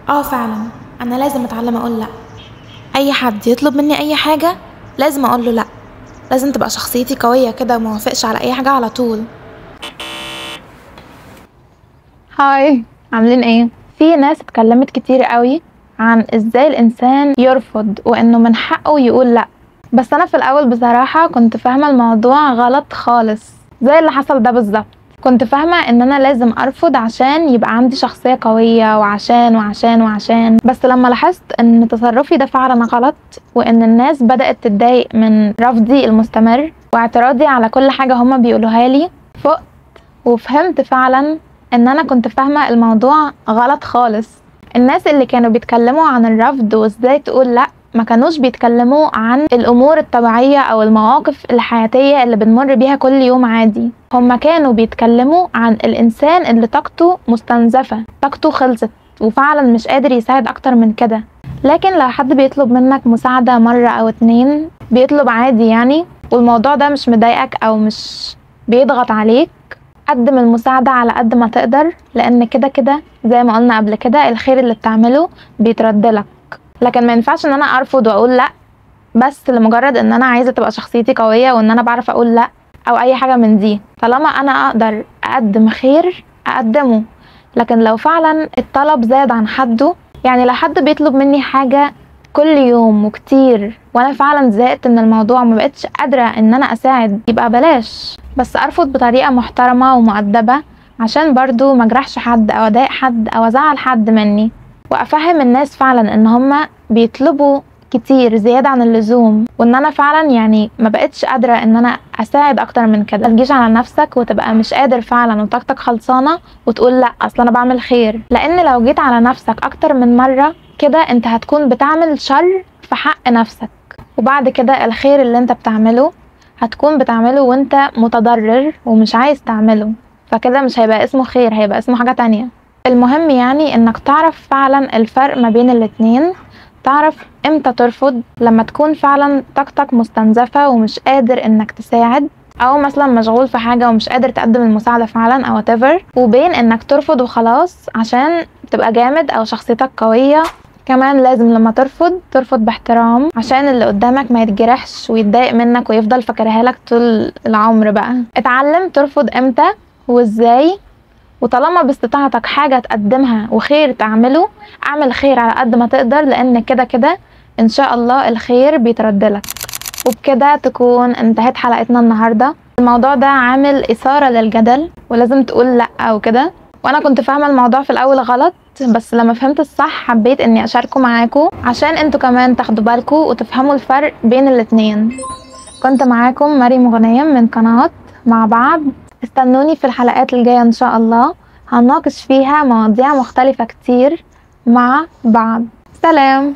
فعلا، انا لازم اتعلم اقول لا. اي حد يطلب مني اي حاجة لازم اقول له لا. لازم تبقى شخصيتي قوية كده وما وافقش على اي حاجة على طول. هاي، عاملين ايه؟ في ناس اتكلمت كتير قوي عن ازاي الانسان يرفض وانه من حقه يقول لا. بس انا في الاول بصراحة كنت فاهمة الموضوع غلط خالص، زي اللي حصل ده بالظبط. كنت فاهمة ان انا لازم ارفض عشان يبقى عندي شخصية قوية وعشان. بس لما لاحظت ان تصرفي ده فعلا غلط، وان الناس بدأت تتضايق من رفضي المستمر واعتراضي على كل حاجة هما بيقولوها لي، فقت وفهمت فعلا ان انا كنت فاهمة الموضوع غلط خالص. الناس اللي كانوا بيتكلموا عن الرفض وازاي تقول لا ما كانوش بيتكلموا عن الامور الطبيعية او المواقف الحياتية اللي بنمر بيها كل يوم عادي. هما كانوا بيتكلموا عن الانسان اللي طاقته مستنزفة، طاقته خلصت وفعلا مش قادر يساعد اكتر من كده. لكن لو حد بيطلب منك مساعدة مرة او اتنين، بيطلب عادي يعني، والموضوع ده مش مضايقك او مش بيضغط عليك، قدم المساعدة على قد ما تقدر، لان كده كده زي ما قلنا قبل كده الخير اللي بتعمله بيتردلك. لكن ما ينفعش ان انا ارفض واقول لا بس لمجرد ان انا عايزة تبقى شخصيتي قوية وان انا بعرف اقول لا او اي حاجة من دي. طالما انا اقدر اقدم خير اقدمه. لكن لو فعلا الطلب زاد عن حده، يعني لو حد بيطلب مني حاجة كل يوم وكتير وانا فعلا زهقت من الموضوع وما بقتش قادرة ان انا اساعد، يبقى بلاش. بس ارفض بطريقة محترمة ومؤدبة عشان برضو ما اجرحش حد او اضايق حد او ازعل حد مني، وافهم الناس فعلا ان هما بيطلبوا كتير زيادة عن اللزوم، وان انا فعلا يعني ما بقتش قادرة ان انا اساعد اكتر من كده. متجيش على نفسك وتبقى مش قادر فعلا وطاقتك خلصانة وتقول لا اصل انا بعمل خير، لان لو جيت على نفسك اكتر من مرة كده انت هتكون بتعمل شر في حق نفسك، وبعد كده الخير اللي انت بتعمله هتكون بتعمله وانت متضرر ومش عايز تعمله، فكده مش هيبقى اسمه خير، هيبقى اسمه حاجة تانية. المهم يعني انك تعرف فعلا الفرق ما بين الاتنين، تعرف امتى ترفض لما تكون فعلا طاقتك مستنزفة ومش قادر انك تساعد، او مثلا مشغول في حاجة ومش قادر تقدم المساعدة فعلا او whatever، وبين انك ترفض وخلاص عشان تبقى جامد او شخصيتك قوية. كمان لازم لما ترفض باحترام عشان اللي قدامك ما يتجرحش ويتضايق منك ويفضل فاكرها لك طول العمر. بقى اتعلم ترفض امتى وازاي، وطالما باستطاعتك حاجة تقدمها وخير تعمله، اعمل خير على قد ما تقدر، لان كده كده ان شاء الله الخير بيتردلك. وبكده تكون انتهت حلقتنا النهاردة. الموضوع ده عامل إثارة للجدل ولازم تقول لأ وكده، وانا كنت فاهمة الموضوع في الاول غلط، بس لما فهمت الصح حبيت اني اشاركه معاكم عشان انتوا كمان تاخدوا بالكم وتفهموا الفرق بين الاتنين. كنت معاكم مريم غنيم من قناة مع بعض. استنوني في الحلقات الجاية ان شاء الله، هنناقش فيها مواضيع مختلفة كتير مع بعض. سلام.